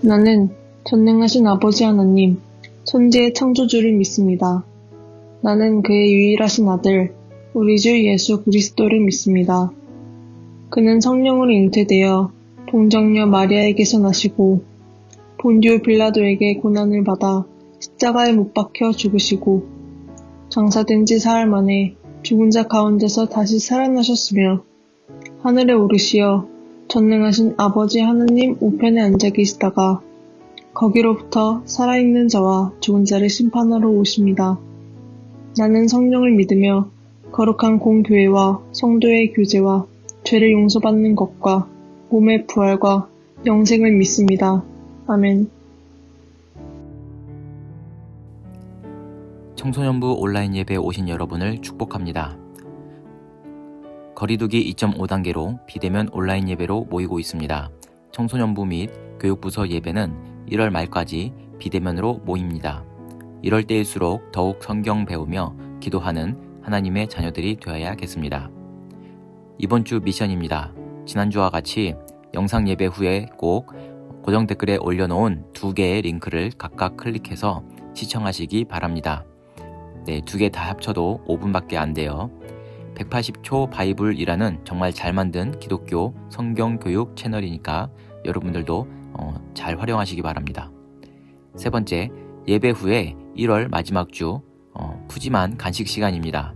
나는 전능하신 아버지 하나님, 천지의 창조주를 믿습니다. 나는 그의 유일하신 아들, 우리 주 예수 그리스도를 믿습니다. 그는 성령으로 잉태되어 동정녀 마리아에게서 나시고 본디오 빌라도에게 고난을 받아 십자가에 못 박혀 죽으시고 장사된 지 사흘 만에 죽은 자 가운데서 다시 살아나셨으며 하늘에 오르시어 전능하신 아버지 하느님 우편에 앉아 계시다가 거기로부터 살아있는 자와 죽은 자를 심판하러 오십니다. 나는 성령을 믿으며 거룩한 공교회와 성도의 교제와 죄를 용서받는 것과 몸의 부활과 영생을 믿습니다. 아멘. 청소년부 온라인 예배에 오신 여러분을 축복합니다. 거리두기 2.5단계로 비대면 온라인 예배로 모이고 있습니다. 청소년부 및 교육부서 예배는 1월 말까지 비대면으로 모입니다. 이럴 때일수록 더욱 성경 배우며 기도하는 하나님의 자녀들이 되어야겠습니다. 이번 주 미션입니다. 지난주와 같이 영상 예배 후에 꼭 고정 댓글에 올려놓은 2개의 링크를 각각 클릭해서 시청하시기 바랍니다. 네, 2개 다 합쳐도 5분밖에 안 돼요. 180초 바이블이라는 정말 잘 만든 기독교 성경 교육 채널이니까 여러분들도 잘 활용하시기 바랍니다. 세 번째, 예배 후에 1월 마지막 주 푸짐한 간식 시간입니다.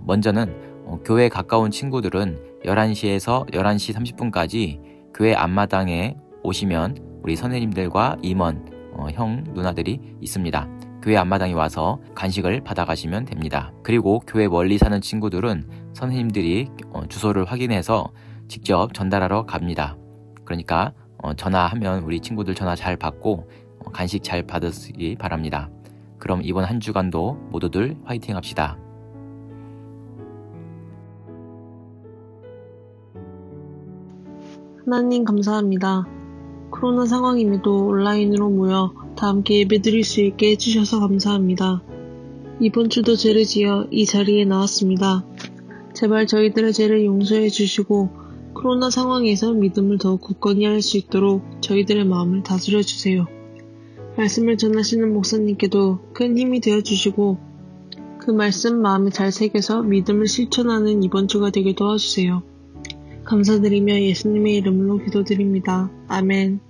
먼저는 교회 가까운 친구들은 11시에서 11시 30분까지 교회 앞마당에 오시면 우리 선생님들과 임원, 형, 누나들이 있습니다. 교회 앞마당에 와서 간식을 받아가시면 됩니다. 그리고 교회 멀리 사는 친구들은 선생님들이 주소를 확인해서 직접 전달하러 갑니다. 그러니까 전화하면 우리 친구들 전화 잘 받고 간식 잘 받으시기 바랍니다. 그럼 이번 한 주간도 모두들 화이팅 합시다. 하나님 감사합니다. 코로나 상황임에도 온라인으로 모여 다 함께 예배드릴 수 있게 해주셔서 감사합니다. 이번 주도 죄를 지어 이 자리에 나왔습니다. 제발 저희들의 죄를 용서해 주시고 코로나 상황에서 믿음을 더 굳건히 할 수 있도록 저희들의 마음을 다스려 주세요. 말씀을 전하시는 목사님께도 큰 힘이 되어 주시고 그 말씀 마음에 잘 새겨서 믿음을 실천하는 이번 주가 되게 도와주세요. 감사드리며 예수님의 이름으로 기도드립니다. 아멘.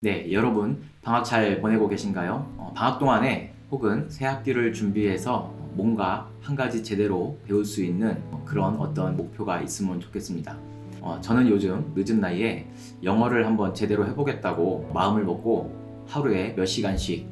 네, 여러분 방학 잘 보내고 계신가요? 방학 동안에 혹은 새 학기를 준비해서 뭔가 한 가지 제대로 배울 수 있는 그런 어떤 목표가 있으면 좋겠습니다. 저는 요즘 늦은 나이에 영어를 한번 제대로 해보겠다고 마음을 먹고 하루에 몇 시간씩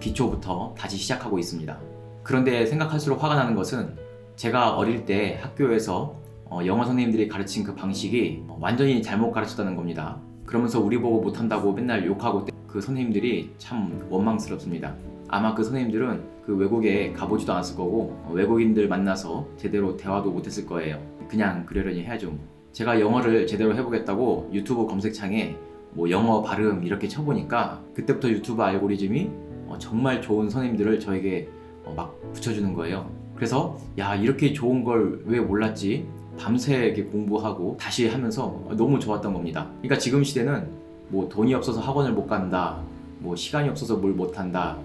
기초부터 다시 시작하고 있습니다. 그런데 생각할수록 화가 나는 것은 제가 어릴 때 학교에서 영어 선생님들이 가르친 그 방식이 완전히 잘못 가르쳤다는 겁니다. 그러면서 우리 보고 못한다고 맨날 욕하고 그 선생님들이 참 원망스럽습니다. 아마 그 선생님들은 그 외국에 가보지도 않았을 거고 외국인들 만나서 제대로 대화도 못했을 거예요. 그냥 그러려니 해야죠. 제가 영어를 제대로 해보겠다고 유튜브 검색창에 뭐 영어 발음 이렇게 쳐보니까 그때부터 유튜브 알고리즘이 정말 좋은 선생님들을 저에게 막 붙여주는 거예요. 그래서 야, 이렇게 좋은 걸 왜 몰랐지? 밤새 이렇게 공부하고 다시 하면서 너무 좋았던 겁니다. 그러니까 지금 시대는 뭐 돈이 없어서 학원을 못 간다, 뭐 시간이 없어서 뭘 못한다,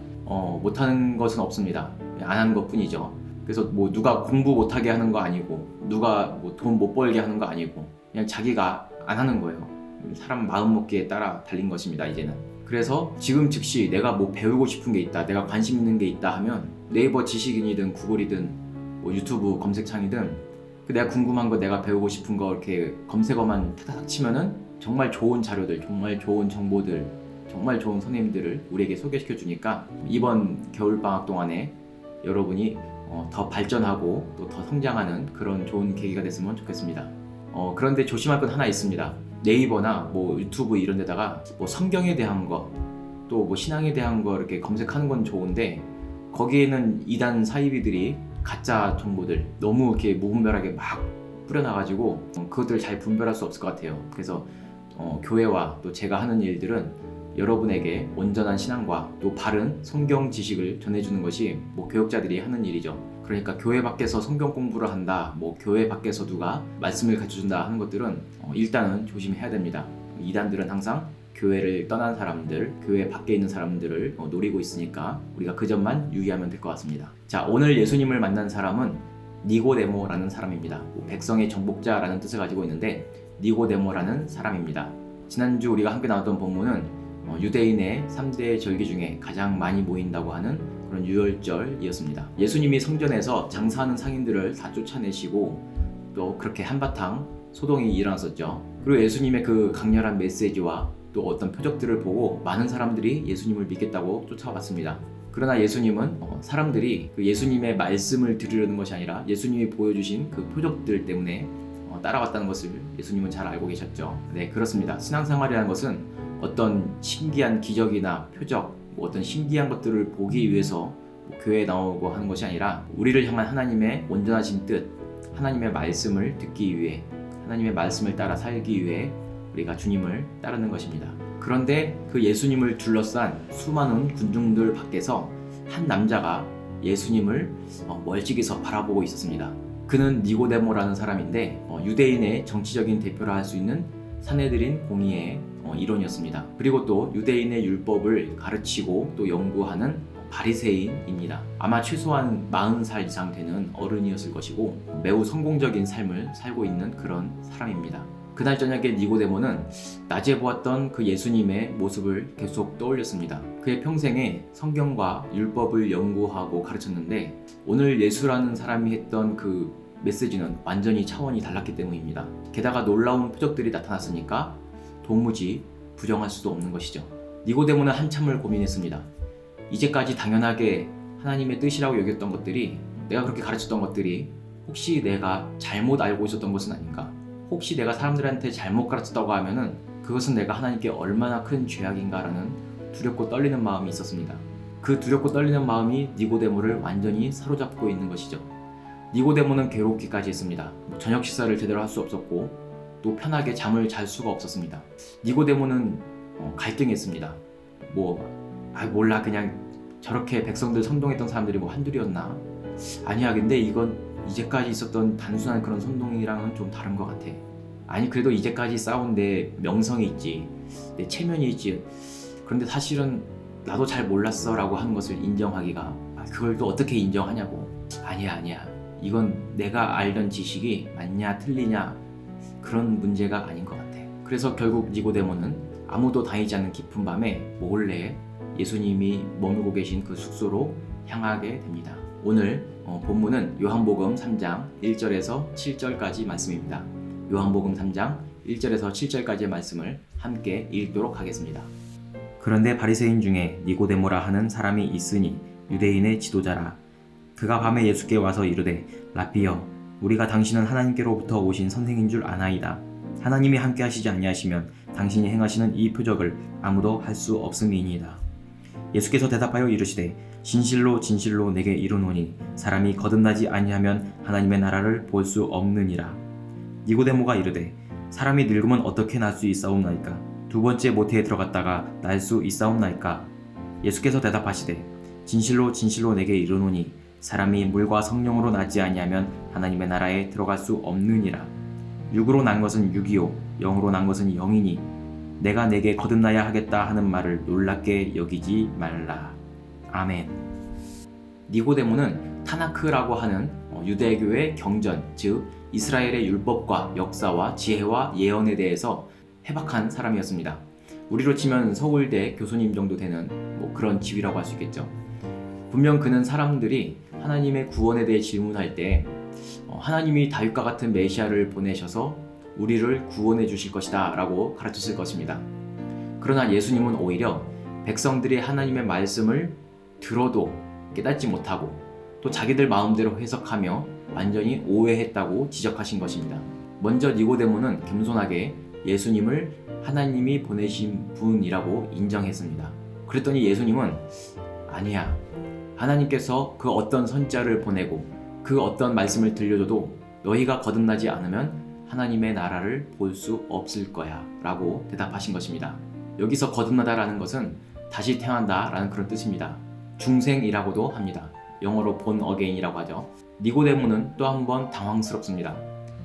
못하는 것은 없습니다. 안 하는 것 뿐이죠. 그래서 뭐 누가 공부 못하게 하는 거 아니고 누가 뭐 돈 못 벌게 하는 거 아니고 그냥 자기가 안 하는 거예요. 사람 마음먹기에 따라 달린 것입니다, 이제는. 그래서 지금 즉시 내가 뭐 배우고 싶은 게 있다, 내가 관심 있는 게 있다 하면 네이버 지식인이든 구글이든 뭐 유튜브 검색창이든 내가 궁금한 거, 내가 배우고 싶은 거 이렇게 검색어만 타닥 치면은 정말 좋은 자료들, 정말 좋은 정보들, 정말 좋은 선생님들을 우리에게 소개시켜 주니까 이번 겨울방학 동안에 여러분이 더 발전하고 또 더 성장하는 그런 좋은 계기가 됐으면 좋겠습니다. 그런데 조심할 건 하나 있습니다. 네이버나 뭐 유튜브 이런 데다가 뭐 성경에 대한 거, 또 뭐 신앙에 대한 거 이렇게 검색하는 건 좋은데 거기에는 이단 사이비들이 가짜 정보들 너무 이렇게 무분별하게 막 뿌려놔가지고 그것들을 잘 분별할 수 없을 것 같아요. 그래서 교회와 또 제가 하는 일들은 여러분에게 온전한 신앙과 또 바른 성경 지식을 전해주는 것이 뭐 교육자들이 하는 일이죠. 그러니까 교회 밖에서 성경 공부를 한다, 교회 밖에서 누가 말씀을 가르쳐준다 하는 것들은 일단은 조심해야 됩니다. 이단들은 항상 교회를 떠난 사람들, 교회 밖에 있는 사람들을 노리고 있으니까 우리가 그 점만 유의하면 될 것 같습니다. 자, 오늘 예수님을 만난 사람은 니고데모라는 사람입니다. 백성의 정복자라는 뜻을 가지고 있는데 니고데모라는 사람입니다. 지난주 우리가 함께 나눴던 본문은 유대인의 3대 절기 중에 가장 많이 모인다고 하는 그런 유월절이었습니다. 예수님이 성전에서 장사하는 상인들을 다 쫓아내시고 또 그렇게 한바탕 소동이 일어났었죠. 그리고 예수님의 그 강렬한 메시지와 또 어떤 표적들을 보고 많은 사람들이 예수님을 믿겠다고 쫓아왔습니다. 그러나 예수님은 사람들이 그 예수님의 말씀을 들으려는 것이 아니라 예수님이 보여주신 그 표적들 때문에 따라왔다는 것을 예수님은 잘 알고 계셨죠. 네, 그렇습니다. 신앙생활이라는 것은 어떤 신기한 기적이나 표적, 어떤 신기한 것들을 보기 위해서 교회에 나오고 하는 것이 아니라 우리를 향한 하나님의 온전하신 뜻, 하나님의 말씀을 듣기 위해, 하나님의 말씀을 따라 살기 위해 우리가 주님을 따르는 것입니다. 그런데 그 예수님을 둘러싼 수많은 군중들 밖에서 한 남자가 예수님을 멀찍이서 바라보고 있었습니다. 그는 니고데모라는 사람인데 유대인의 정치적인 대표라 할 수 있는 산헤드린 공의의 일원이었습니다. 그리고 또 유대인의 율법을 가르치고 또 연구하는 바리새인입니다. 아마 최소한 40살 이상 되는 어른이었을 것이고 매우 성공적인 삶을 살고 있는 그런 사람입니다. 그날 저녁에 니고데모는 낮에 보았던 그 예수님의 모습을 계속 떠올렸습니다. 그의 평생에 성경과 율법을 연구하고 가르쳤는데 오늘 예수라는 사람이 했던 그 메시지는 완전히 차원이 달랐기 때문입니다. 게다가 놀라운 표적들이 나타났으니까 도무지 부정할 수도 없는 것이죠. 니고데모는 한참을 고민했습니다. 이제까지 당연하게 하나님의 뜻이라고 여겼던 것들이, 내가 그렇게 가르쳤던 것들이 혹시 내가 잘못 알고 있었던 것은 아닌가? 혹시 내가 사람들한테 잘못 가르쳤다고 하면은 그것은 내가 하나님께 얼마나 큰 죄악인가라는 두렵고 떨리는 마음이 있었습니다. 그 두렵고 떨리는 마음이 니고데모를 완전히 사로잡고 있는 것이죠. 니고데모는 괴롭기까지 했습니다. 저녁 식사를 제대로 할 수 없었고 또 편하게 잠을 잘 수가 없었습니다. 니고데모는 갈등했습니다. 몰라, 그냥 저렇게 백성들 선동했던 사람들이 한둘이었나? 아니야, 근데 이건 이제까지 있었던 단순한 그런 선동이랑은 좀 다른 것 같아. 아니, 그래도 이제까지 싸운 내 명성이 있지, 내 체면이 있지. 그런데 사실은 나도 잘 몰랐어 라고 하는 것을 인정하기가, 그걸 또 어떻게 인정하냐고. 아니야, 이건 내가 알던 지식이 맞냐 틀리냐 그런 문제가 아닌 것 같아. 그래서 결국 니고데모는 아무도 다니지 않는 깊은 밤에 몰래 예수님이 머물고 계신 그 숙소로 향하게 됩니다. 오늘 본문은 요한복음 3장 1절에서 7절까지 말씀입니다. 요한복음 3장 1절에서 7절까지의 말씀을 함께 읽도록 하겠습니다. 그런데 바리새인 중에 니고데모라 하는 사람이 있으니 유대인의 지도자라. 그가 밤에 예수께 와서 이르되, 라삐여, 우리가 당신은 하나님께로부터 오신 선생인 줄 아나이다. 하나님이 함께 하시지 아니하시면 당신이 행하시는 이 표적을 아무도 할 수 없음이니이다. 예수께서 대답하여 이르시되, 진실로 진실로 내게 이르노니 사람이 거듭나지 아니하면 하나님의 나라를 볼 수 없느니라. 니고데모가 이르되, 사람이 늙으면 어떻게 날 수 있사옵나이까? 두 번째 모태에 들어갔다가 날 수 있사옵나이까? 예수께서 대답하시되, 진실로 진실로 내게 이르노니 사람이 물과 성령으로 나지 아니하면 하나님의 나라에 들어갈 수 없느니라. 육으로 난 것은 육이요 영으로 난 것은 영이니 내가 내게 거듭나야 하겠다 하는 말을 놀랍게 여기지 말라. 아멘. 니고데모는 타나크라고 하는 유대교의 경전, 즉 이스라엘의 율법과 역사와 지혜와 예언에 대해서 해박한 사람이었습니다. 우리로 치면 서울대 교수님 정도 되는 그런 지위라고 할 수 있겠죠. 분명 그는 사람들이 하나님의 구원에 대해 질문할 때 하나님이 다윗과 같은 메시아를 보내셔서 우리를 구원해 주실 것이다 라고 가르쳤을 것입니다. 그러나 예수님은 오히려 백성들이 하나님의 말씀을 들어도 깨닫지 못하고 또 자기들 마음대로 해석하며 완전히 오해했다고 지적하신 것입니다. 먼저 니고데모는 겸손하게 예수님을 하나님이 보내신 분이라고 인정했습니다. 그랬더니 예수님은 아니야, 하나님께서 그 어떤 선자를 보내고 그 어떤 말씀을 들려줘도 너희가 거듭나지 않으면 하나님의 나라를 볼 수 없을 거야 라고 대답하신 것입니다. 여기서 거듭나다라는 것은 다시 태어난다 라는 그런 뜻입니다. 중생이라고도 합니다. 영어로 born again이라고 하죠. 니고데모는 또 한 번 당황스럽습니다.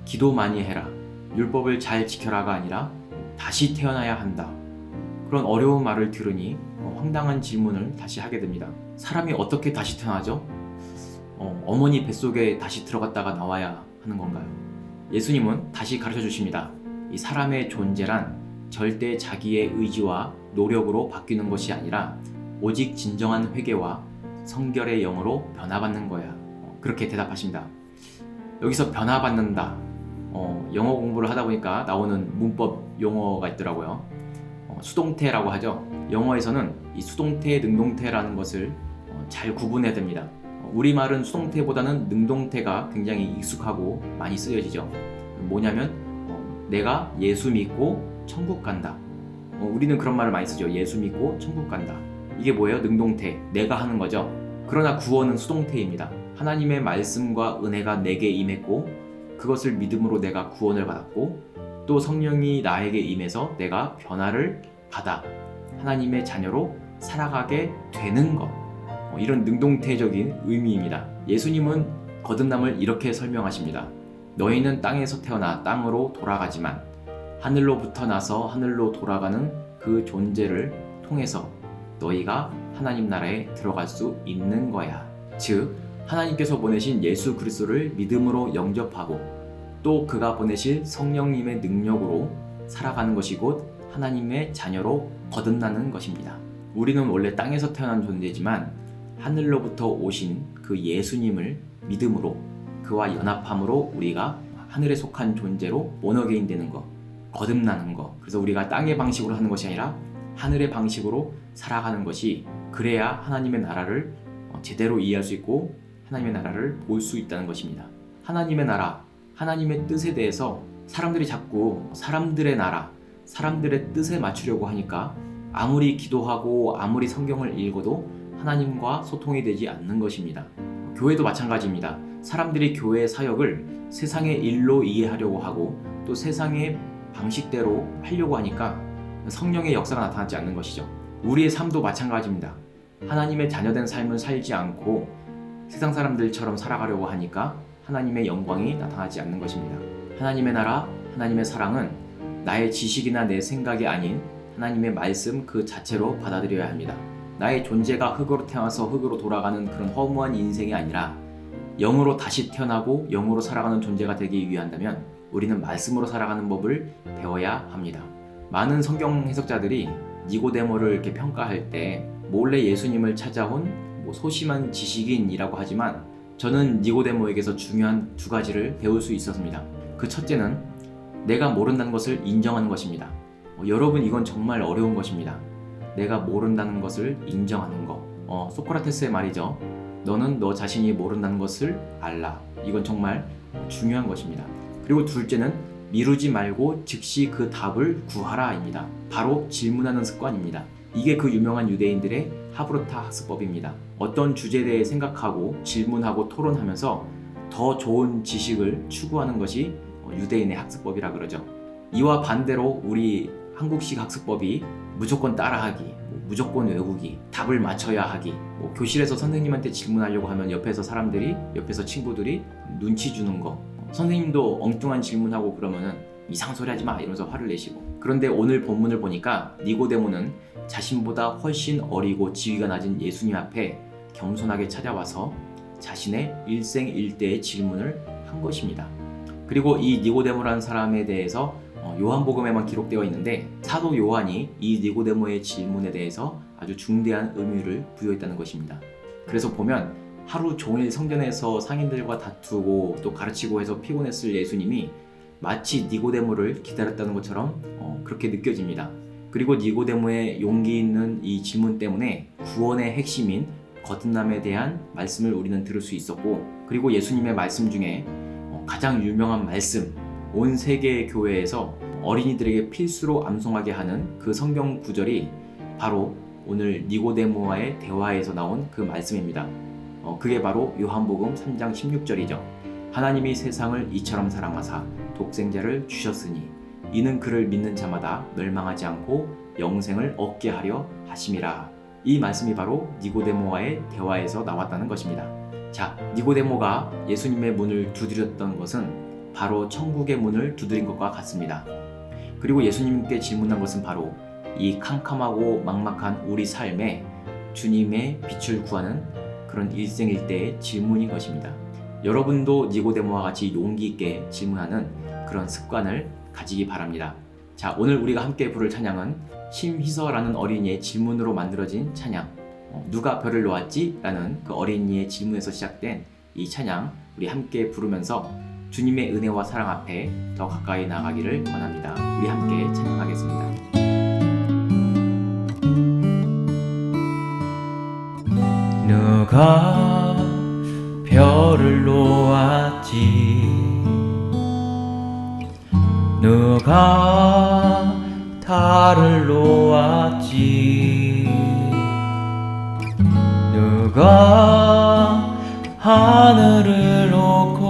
기도 많이 해라, 율법을 잘 지켜라가 아니라 다시 태어나야 한다. 그런 어려운 말을 들으니 황당한 질문을 다시 하게 됩니다. 사람이 어떻게 다시 태어나죠? 어머니 뱃속에 다시 들어갔다가 나와야 하는 건가요? 예수님은 다시 가르쳐 주십니다. 이 사람의 존재란 절대 자기의 의지와 노력으로 바뀌는 것이 아니라 오직 진정한 회개와 성결의 영으로 변화받는 거야. 그렇게 대답하십니다. 여기서 변화받는다. 영어 공부를 하다 보니까 나오는 문법 용어가 있더라고요. 수동태라고 하죠. 영어에서는 이 수동태, 능동태라는 것을 잘 구분해야 됩니다. 우리말은 수동태보다는 능동태가 굉장히 익숙하고 많이 쓰여지죠. 뭐냐면 내가 예수 믿고 천국 간다. 우리는 그런 말을 많이 쓰죠. 예수 믿고 천국 간다. 이게 뭐예요? 능동태, 내가 하는 거죠. 그러나 구원은 수동태입니다. 하나님의 말씀과 은혜가 내게 임했고 그것을 믿음으로 내가 구원을 받았고 또 성령이 나에게 임해서 내가 변화를 받아 하나님의 자녀로 살아가게 되는 것. 이런 능동태적인 의미입니다. 예수님은 거듭남을 이렇게 설명하십니다. 너희는 땅에서 태어나 땅으로 돌아가지만 하늘로부터 나서 하늘로 돌아가는 그 존재를 통해서 너희가 하나님 나라에 들어갈 수 있는 거야. 즉 하나님께서 보내신 예수 그리스도를 믿음으로 영접하고 또 그가 보내실 성령님의 능력으로 살아가는 것이 곧 하나님의 자녀로 거듭나는 것입니다. 우리는 원래 땅에서 태어난 존재지만 하늘로부터 오신 그 예수님을 믿음으로 그와 연합함으로 우리가 하늘에 속한 존재로 born 되는 것, 거듭나는 것. 그래서 우리가 땅의 방식으로 하는 것이 아니라 하늘의 방식으로 살아가는 것이 그래야 하나님의 나라를 제대로 이해할 수 있고 하나님의 나라를 볼 수 있다는 것입니다. 하나님의 나라, 하나님의 뜻에 대해서 사람들이 자꾸 사람들의 나라, 사람들의 뜻에 맞추려고 하니까 아무리 기도하고 아무리 성경을 읽어도 하나님과 소통이 되지 않는 것입니다. 교회도 마찬가지입니다. 사람들이 교회의 사역을 세상의 일로 이해하려고 하고 또 세상의 방식대로 하려고 하니까 성령의 역사가 나타나지 않는 것이죠. 우리의 삶도 마찬가지입니다. 하나님의 자녀된 삶을 살지 않고 세상 사람들처럼 살아가려고 하니까 하나님의 영광이 나타나지 않는 것입니다. 하나님의 나라, 하나님의 사랑은 나의 지식이나 내 생각이 아닌 하나님의 말씀 그 자체로 받아들여야 합니다. 나의 존재가 흙으로 태어나서 흙으로 돌아가는 그런 허무한 인생이 아니라 영으로 다시 태어나고 영으로 살아가는 존재가 되기 위한다면 우리는 말씀으로 살아가는 법을 배워야 합니다. 많은 성경 해석자들이 니고데모를 이렇게 평가할 때 몰래 예수님을 찾아온 소심한 지식인이라고 하지만 저는 니고데모에게서 중요한 두 가지를 배울 수 있었습니다. 그 첫째는 내가 모른다는 것을 인정하는 것입니다. 여러분 이건 정말 어려운 것입니다. 내가 모른다는 것을 인정하는 것. 소크라테스의 말이죠. 너는 너 자신이 모른다는 것을 알라. 이건 정말 중요한 것입니다. 그리고 둘째는 미루지 말고 즉시 그 답을 구하라입니다. 바로 질문하는 습관입니다. 이게 그 유명한 유대인들의 하브르타 학습법입니다. 어떤 주제에 대해 생각하고 질문하고 토론하면서 더 좋은 지식을 추구하는 것이 유대인의 학습법이라 그러죠. 이와 반대로 우리 한국식 학습법이 무조건 따라하기, 무조건 외우기, 답을 맞춰야 하기, 교실에서 선생님한테 질문하려고 하면 옆에서 친구들이 눈치 주는 거, 선생님도 엉뚱한 질문하고 그러면은 이상한 소리 하지 마 이러면서 화를 내시고. 그런데 오늘 본문을 보니까 니고데모는 자신보다 훨씬 어리고 지위가 낮은 예수님 앞에 겸손하게 찾아와서 자신의 일생일대의 질문을 한 것입니다. 그리고 이 니고데모라는 사람에 대해서 요한복음에만 기록되어 있는데 사도 요한이 이 니고데모의 질문에 대해서 아주 중대한 의미를 부여했다는 것입니다. 그래서 보면 하루 종일 성전에서 상인들과 다투고 또 가르치고 해서 피곤했을 예수님이 마치 니고데모를 기다렸다는 것처럼 그렇게 느껴집니다. 그리고 니고데모의 용기 있는 이 질문 때문에 구원의 핵심인 거듭남에 대한 말씀을 우리는 들을 수 있었고, 그리고 예수님의 말씀 중에 가장 유명한 말씀, 온 세계의 교회에서 어린이들에게 필수로 암송하게 하는 그 성경 구절이 바로 오늘 니고데모와의 대화에서 나온 그 말씀입니다. 그게 바로 요한복음 3장 16절이죠. 하나님이 세상을 이처럼 사랑하사 독생자를 주셨으니 이는 그를 믿는 자마다 멸망하지 않고 영생을 얻게 하려 하심이라. 이 말씀이 바로 니고데모와의 대화에서 나왔다는 것입니다. 자, 니고데모가 예수님의 문을 두드렸던 것은 바로 천국의 문을 두드린 것과 같습니다. 그리고 예수님께 질문한 것은 바로 이 캄캄하고 막막한 우리 삶에 주님의 빛을 구하는 그런 일생일대의 질문인 것입니다. 여러분도 니고데모와 같이 용기 있게 질문하는 그런 습관을 가지기 바랍니다. 자, 오늘 우리가 함께 부를 찬양은 심희서라는 어린이의 질문으로 만들어진 찬양, 누가 별을 놓았지? 라는 그 어린이의 질문에서 시작된 이 찬양, 우리 함께 부르면서 주님의 은혜와 사랑 앞에 더 가까이 나가기를 원합니다. 우리 함께 찬양하겠습니다. 누가 별을 놓았지? 누가 달을 놓았지? 누가 하늘을 놓고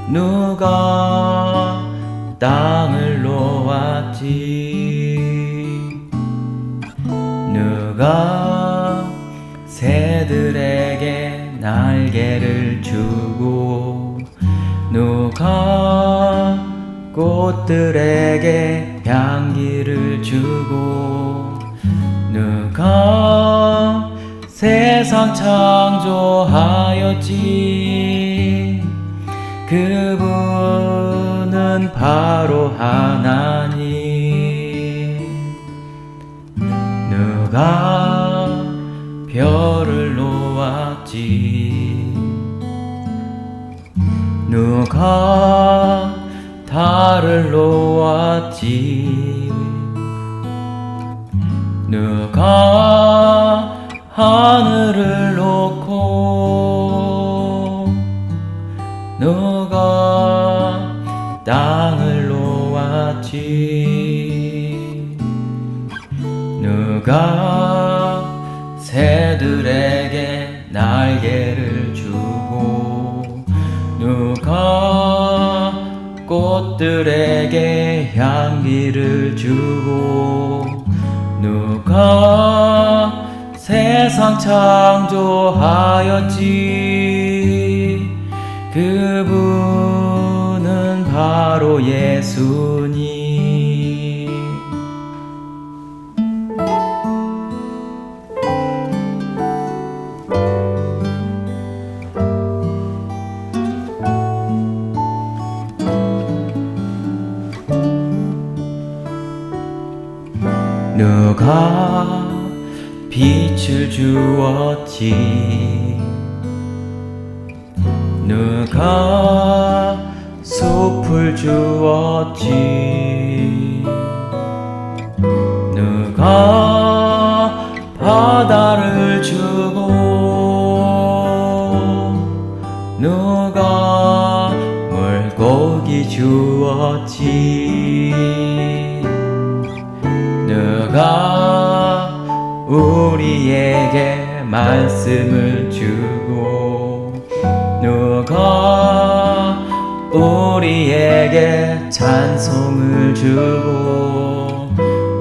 누가 땅을 놓았지? 누가 새들에게 날개를 주고 누가 꽃들에게 향기를 주고 누가 세상 창조하였지? 그분은 바로 하나님. 누가 별을 놓았지? 누가 달을 놓았지? 누가 하늘을 놓고 누가 땅을 놓았지? 누가 새들에게 날개를 주고 누가 꽃들에게 향기를 주고 누가 세상 창조하였지? 그분은 바로 예수님. 누가 빛을 주었지? 누가 숲을 주었지? 누가 바다를 주고 누가 물고기 주었지? 누가 우리에게 말씀을 주고 누가 우리에게 찬송을 주고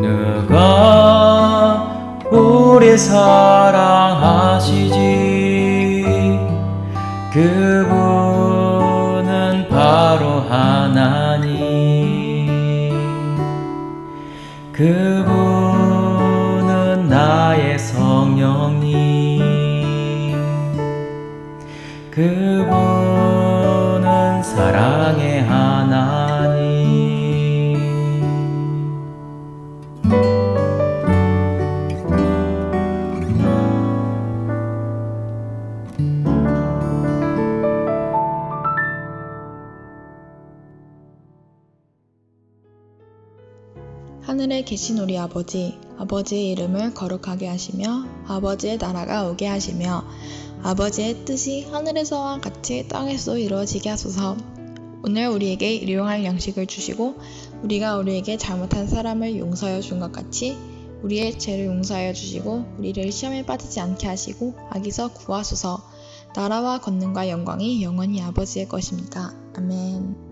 누가 우리 사랑하시지? 그분은 바로 하나님. 그분은 나의 성령님. 그분은 사랑의 하나님. 하늘에 계신 우리 아버지, 아버지의 이름을 거룩하게 하시며 아버지의 나라가 오게 하시며 아버지의 뜻이 하늘에서와 같이 땅에서도 이루어지게 하소서. 오늘 우리에게 일용할 양식을 주시고 우리가 우리에게 잘못한 사람을 용서하여 준 것 같이 우리의 죄를 용서하여 주시고 우리를 시험에 빠지지 않게 하시고 악에서 구하소서. 나라와 권능과 영광이 영원히 아버지의 것입니다. 아멘.